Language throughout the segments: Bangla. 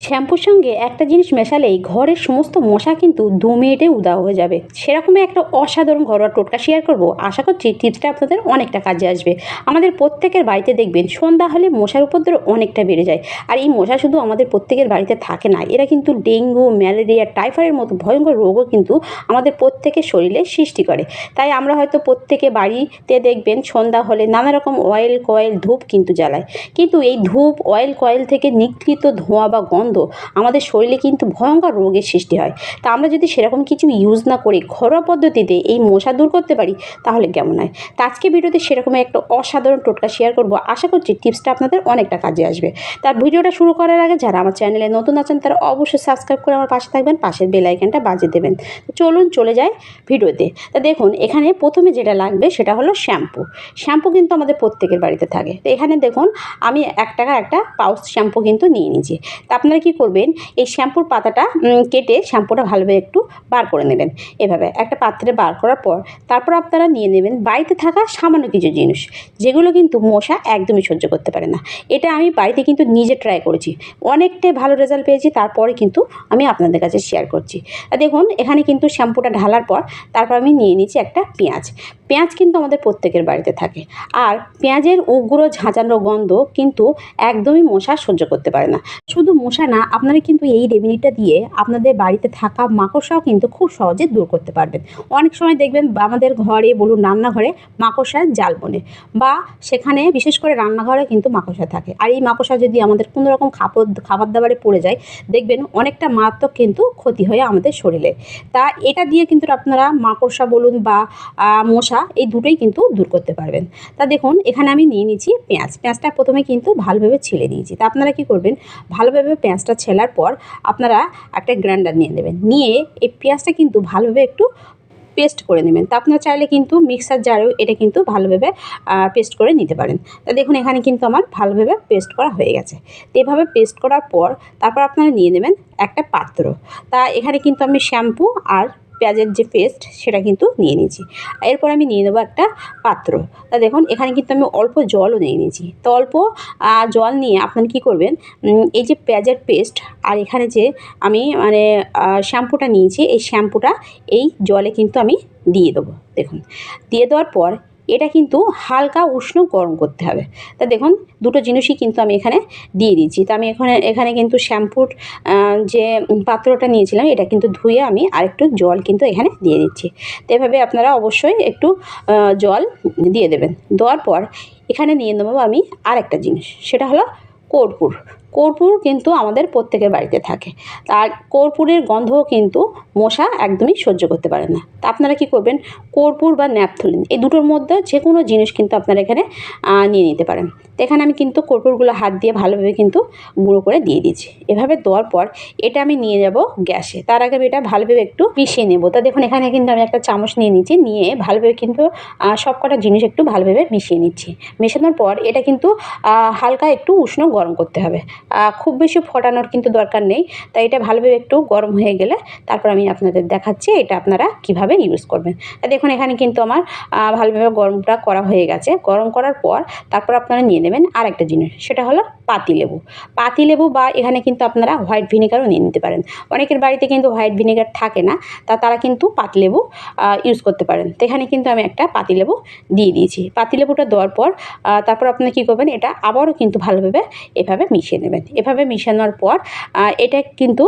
শ্যাম্পুর সঙ্গে একটা জিনিস মেশালেই ঘরের সমস্ত মশা কিন্তু 2 মিনিটে উধাও হয়ে যাবে। সেরকমই একটা অসাধারণ ঘরোয়া টোটকা শেয়ার করব। আশা করছি টিপসটা আপনাদের অনেকটা কাজে আসবে। আমাদের প্রত্যেকের বাড়িতে দেখবেন সন্ধ্যা হলে মশার উপদ্রব অনেকটা বেড়ে যায়। আর এই মশা শুধু আমাদের প্রত্যেকের বাড়িতে থাকে না, এরা কিন্তু ডেঙ্গু, ম্যালেরিয়া, টাইফয়েডের মতো ভয়ঙ্কর রোগও কিন্তু আমাদের প্রত্যেকের শরীরে সৃষ্টি করে। তাই আমরা হয়তো প্রত্যেকে বাড়িতে দেখবেন সন্ধ্যা হলে নানা রকম অয়েল কয়েল ধূপ কিন্তু জ্বালায়। কিন্তু এই ধূপ অয়েল কয়েল থেকে নিঃসৃত ধোঁয়া বা গন্ধ আমাদের শরীরে কিন্তু ভয়ঙ্কর রোগের সৃষ্টি হয়। তা আমরা যদি সেরকম কিছু ইউজ না করে ঘরোয়া পদ্ধতিতে এই মশা দূর করতে পারি তাহলে কেমন হয়। তা আজকে ভিডিওতে সেরকম একটা অসাধারণ টোটকা শেয়ার করব। আশা করছি টিপসটা আপনাদের অনেকটা কাজে আসবে। তার ভিডিওটা শুরু করার আগে যারা আমার চ্যানেলে নতুন আছেন তারা অবশ্যই সাবস্ক্রাইব করে আমার পাশে থাকবেন, পাশের বেল আইকনটা বাজিয়ে দেবেন। চলুন চলে যাই ভিডিওতে। তা দেখুন এখানে প্রথমে যেটা লাগবে সেটা হলো শ্যাম্পু। শ্যাম্পু কিন্তু আমাদের প্রত্যেকের বাড়িতে থাকে। তো এখানে দেখুন আমি 1 টাকার একটা পাউচ শ্যাম্পু কিন্তু নিয়ে নিয়েছি। তা আপনারা কী করবেন, এই শ্যাম্পুর পাতাটা কেটে শ্যাম্পুটা ভালোভাবে একটু বার করে নেবেন। এভাবে একটা পাত্রে বার করার পর তারপর আপনারা নিয়ে নেবেন বাড়িতে থাকা সামান্য কিছু জিনিস, যেগুলো কিন্তু মশা একদমই সহ্য করতে পারে না। এটা আমি বাড়িতে কিন্তু নিজে ট্রাই করেছি, অনেকটাই ভালো রেজাল্ট পেয়েছি। তারপরে কিন্তু আমি আপনাদের কাছে শেয়ার করছি। দেখুন এখানে কিন্তু শ্যাম্পুটা ঢালার পর তারপর আমি নিয়ে নিয়েছি একটা পেঁয়াজ। পেঁয়াজ কিন্তু আমাদের প্রত্যেকের বাড়িতে থাকে। আর পেঁয়াজের উগ্র ঝাঁঝানো গন্ধ কিন্তু একদমই মশা সহ্য করতে পারে না। শুধু মশা না, আপনারা কিন্তু এই রেমেডিটা দিয়ে আপনাদের বাড়িতে থাকা মাকড়সাও কিন্তু খুব সহজে দূর করতে পারবেন। অনেক সময় দেখবেন আমাদের ঘরে বলুন রান্নাঘরে মাকড়সার জাল বনে, বা সেখানে বিশেষ করে রান্নাঘরে কিন্তু মাকড়সা থাকে। আর এই মাকড়সা যদি আমাদের কোনো রকম খাবার দাবারে পড়ে যায় দেখবেন অনেকটা মারাত্মক কিন্তু ক্ষতি হয় আমাদের শরীরে। তা এটা দিয়ে কিন্তু আপনারা মাকড়সা বলুন বা মশা এই দুটোই কিন্তু দূর করতে পারবেন। তা দেখুন এখানে আমি নিয়ে নিচ্ছি পেঁয়াজটা প্রথমে কিন্তু ভালোভাবে ছিলে নিয়েছি। তা আপনারা কী করবেন, ভালোভাবে পেঁয়াজটা ছেলার পর আপনারা একটা গ্রাইন্ডার নিয়ে নেবেন, নিয়ে এই পেঁয়াজটা কিন্তু ভালোভাবে একটু পেস্ট করে নেবেন। তা আপনারা চাইলে কিন্তু মিক্সার জারেও এটা কিন্তু ভালোভাবে পেস্ট করে নিতে পারেন। তা দেখুন এখানে কিন্তু আমার ভালোভাবে পেস্ট করা হয়ে গেছে। তো এভাবে পেস্ট করার পর তারপর আপনারা নিয়ে নেবেন একটা পাত্র। তা এখানে কিন্তু আমি শ্যাম্পু আর পেঁয়াজের যে পেস্ট সেটা কিন্তু নিয়ে নিয়েছি। এরপর আমি নিয়ে নেবো একটা পাত্র। তা দেখুন এখানে কিন্তু আমি অল্প জলও নিয়ে নিয়েছি। তো অল্প জল নিয়ে আপনারা কী করবেন, এই যে পেঁয়াজের পেস্ট আর এখানে যে আমি শ্যাম্পুটা নিয়েছি, এই শ্যাম্পুটা এই জলে কিন্তু আমি দিয়ে দেবো। দেখুন দিয়ে দেওয়ার পর এটা কিন্তু হালকা উষ্ণ গরম করতে হবে। তা দেখুন দুটো জিনিসই কিন্তু আমি এখানে দিয়ে দিচ্ছি। তা আমি এখানে কিন্তু শ্যাম্পুর যে পাত্রটা নিয়েছিলাম এটা কিন্তু ধুয়ে আমি আরেকটু জল কিন্তু এখানে দিয়ে দিচ্ছি। তো এভাবে আপনারা অবশ্যই একটু জল দিয়ে দেবেন। দেওয়ার পর এখানে নিয়ে নেবো আমি আরেকটা জিনিস, সেটা হলো কর্পূর। কর্পূর কিন্তু আমাদের প্রত্যেকের বাড়িতে থাকে। আর কর্পূরের গন্ধও কিন্তু মশা একদমই সহ্য করতে পারে না। তা আপনারা কী করবেন, কর্পূর বা ন্যাপথলিন এই দুটোর মধ্যে যে কোনো জিনিস কিন্তু আপনারা এখানে নিয়ে নিতে পারেন। তো এখানে আমি কিন্তু কর্পূরগুলো হাত দিয়ে ভালোভাবে কিন্তু গুঁড়ো করে দিয়ে দিচ্ছি। এভাবে দেওয়ার পর এটা আমি নিয়ে যাব গ্যাসে। তার আগে আমি এটা ভালোভাবে একটু মিশিয়ে নেব। তা দেখুন এখানে কিন্তু আমি একটা চামচ নিয়ে নিচ্ছি, নিয়ে ভালোভাবে কিন্তু সব কটা জিনিস একটু ভালোভাবে মিশিয়ে নিচ্ছি। মেশানোর পর এটা কিন্তু হালকা একটু উষ্ণ গরম করতে হবে, খুব বেশি ফোটানোর কিন্তু দরকার নেই। তাই এটা ভালোভাবে একটু গরম হয়ে গেলে তারপর আমি আপনাদের দেখাচ্ছি এটা আপনারা কিভাবে ইউজ করবেন। দেখুন এখানে কিন্তু আমার ভালোভাবে গরমটা করা হয়ে গেছে। গরম করার পর তারপর আপনারা নিয়ে নেবেন আরেকটা জিনিস, সেটা হলো পাতিলেবু। পাতিলেবু বা এখানে কিন্তু আপনারা হোয়াইট ভিনেগারও নিয়ে নিতে পারেন। অনেকের বাড়িতে কিন্তু হোয়াইট ভিনেগার থাকে না, তারা কিন্তু পাতিলেবু ইউজ করতে পারেন। তো এখানে কিন্তু আমি একটা পাতিলেবু দিয়ে দিয়েছি। পাতিলেবুটা দেওয়ার পর তারপর আপনারা কী করবেন, এটা আবারও কিন্তু ভালোভাবে এভাবে মিশিয়ে নেবেন। এভাবে মিশানোর পর এটা কিন্তু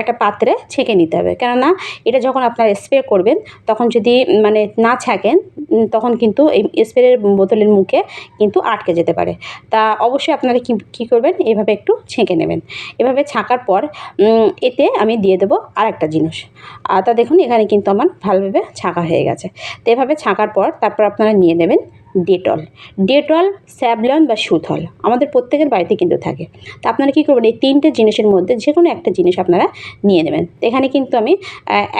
একটা পাত্রে ছেঁকে নিতে হবে, কেননা এটা যখন আপনারা স্প্রে করবেন তখন যদি না ছাঁকেন তখন কিন্তু এই স্প্রের বোতলের মুখে কিন্তু আটকে যেতে পারে। তা অবশ্যই আপনারা কী করবেন, এভাবে একটু ছেঁকে নেবেন। এভাবে ছাঁকার পর এতে আমি দিয়ে দেবো আরেকটা জিনিস। তা দেখুন এখানে কিন্তু আমার ভালোভাবে ছাঁকা হয়ে গেছে। তো এভাবে ছাঁকার পর তারপর আপনারা নিয়ে নেবেন ডেটল, স্যাভলন বা সুথল আমাদের প্রত্যেকের বাড়িতে কিন্তু থাকে। তো আপনারা কী করবেন, এই 3টে জিনিসের মধ্যে যে কোনো একটা জিনিস আপনারা নিয়ে নেবেন। এখানে কিন্তু আমি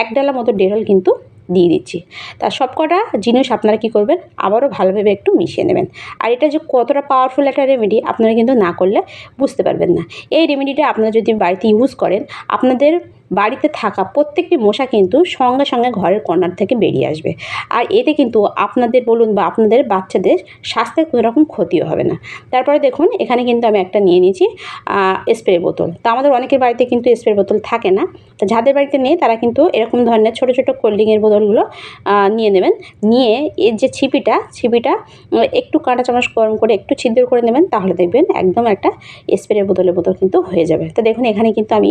1 ডালা মতো ডেটল কিন্তু দিয়ে দিচ্ছি। তা সবকটা জিনিস আপনারা কী করবেন, আবারও ভালোভাবে একটু মিশিয়ে নেবেন। আর এটা যে কতটা পাওয়ারফুল একটা রেমেডি আপনারা কিন্তু না করলে বুঝতে পারবেন না। এই রেমেডিটা আপনারা যদি বাড়িতে ইউজ করেন আপনাদের বাড়িতে থাকা প্রত্যেকটি মশা কিন্তু সঙ্গে সঙ্গে ঘরের কর্নার থেকে বেরিয়ে আসবে। আর এতে কিন্তু আপনাদের বলুন বা আপনাদের বাচ্চাদের স্বাস্থ্যের কোনো রকম ক্ষতিও হবে না। তারপরে দেখুন এখানে কিন্তু আমি একটা নিয়ে নিয়েছি স্প্রে বোতল। তো আমাদের অনেকের বাড়িতে কিন্তু স্প্রে বোতল থাকে না। তো যাদের বাড়িতে নেই তারা কিন্তু এরকম ধরনের ছোটো ছোটো কোল্ড ড্রিঙ্কের বোতলগুলো নিয়ে নেবেন। নিয়ে এর যে ছিপিটা একটু কাঁটা চামচ গরম করে একটু ছিদ্র করে নেবেন, তাহলে দেখবেন একদম একটা স্প্রে বোতলের বোতল কিন্তু হয়ে যাবে। তো দেখুন এখানে কিন্তু আমি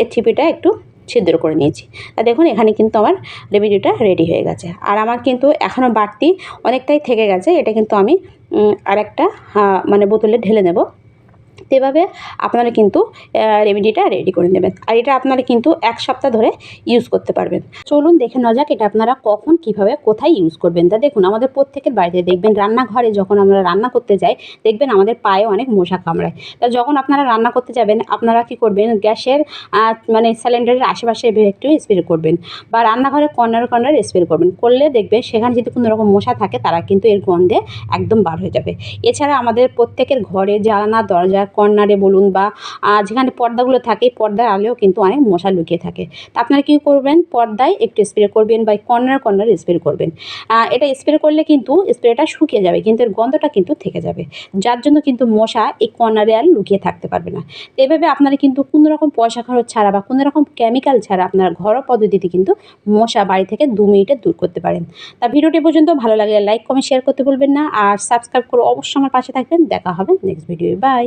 এর ছিপিটা একটু ছিদ্র করে নিয়েছি। তা দেখুন এখানে কিন্তু আমার রেমেডিটা রেডি হয়ে গেছে। আর আমার কিন্তু এখনও বাড়তি অনেকটাই থেকে গেছে। এটা কিন্তু আমি আরেকটা মানে বোতলে ঢেলে নেব। তো এভাবে আপনারা কিন্তু রেমেডিটা রেডি করে নেবেন। আর এটা আপনারা কিন্তু 1 সপ্তাহ ধরে ইউজ করতে পারবেন। চলুন দেখে নেওয়া যাক এটা আপনারা কখন, কীভাবে, কোথায় ইউজ করবেন। তা দেখুন আমাদের প্রত্যেকের বাড়িতে দেখবেন রান্নাঘরে যখন আমরা রান্না করতে যাই দেখবেন আমাদের পায়ে অনেক মশা কামড়ায়। তা যখন আপনারা রান্না করতে যাবেন আপনারা কী করবেন, গ্যাসের মানে সিলিন্ডারের আশেপাশে এভাবে একটু স্প্রে করবেন বা রান্নাঘরের কর্নারে স্প্রে করবেন। করলে দেখবেন সেখানে যদি কোনো রকম মশা থাকে তারা কিন্তু এর গন্ধে একদম বার হয়ে যাবে। এছাড়া আমাদের প্রত্যেকের ঘরে জানালা দরজা কর্নারে বলুন বা যেখানে পর্দাগুলো থাকে পর্দার আড়ালেও কিন্তু অনেক মশা লুকিয়ে থাকে। তা আপনারা কী করবেন, পর্দায় একটু স্প্রে করবেন বা কর্নারে স্প্রে করবেন। এটা স্প্রে করলে কিন্তু স্প্রেটা শুকিয়ে যাবে কিন্তু এর গন্ধটা কিন্তু থেকে যাবে, যার জন্য কিন্তু মশা এই কর্নারে আর লুকিয়ে থাকতে পারবে না। তো এভাবে আপনারা কিন্তু কোনো রকম পয়সা খরচ ছাড়া বা কোনো রকম কেমিক্যাল ছাড়া আপনারা ঘরোয়া পদ্ধতিতে কিন্তু মশা বাড়ি থেকে 2 মিনিটে দূর করতে পারেন। তা ভিডিওটি পর্যন্ত ভালো লাগলে লাইক কমেন্ট শেয়ার করতে ভুলবেন না, আর সাবস্ক্রাইব করে অবশ্যই আমার পাশে থাকবেন। দেখা হবে নেক্সট ভিডিওয়ে। বাই।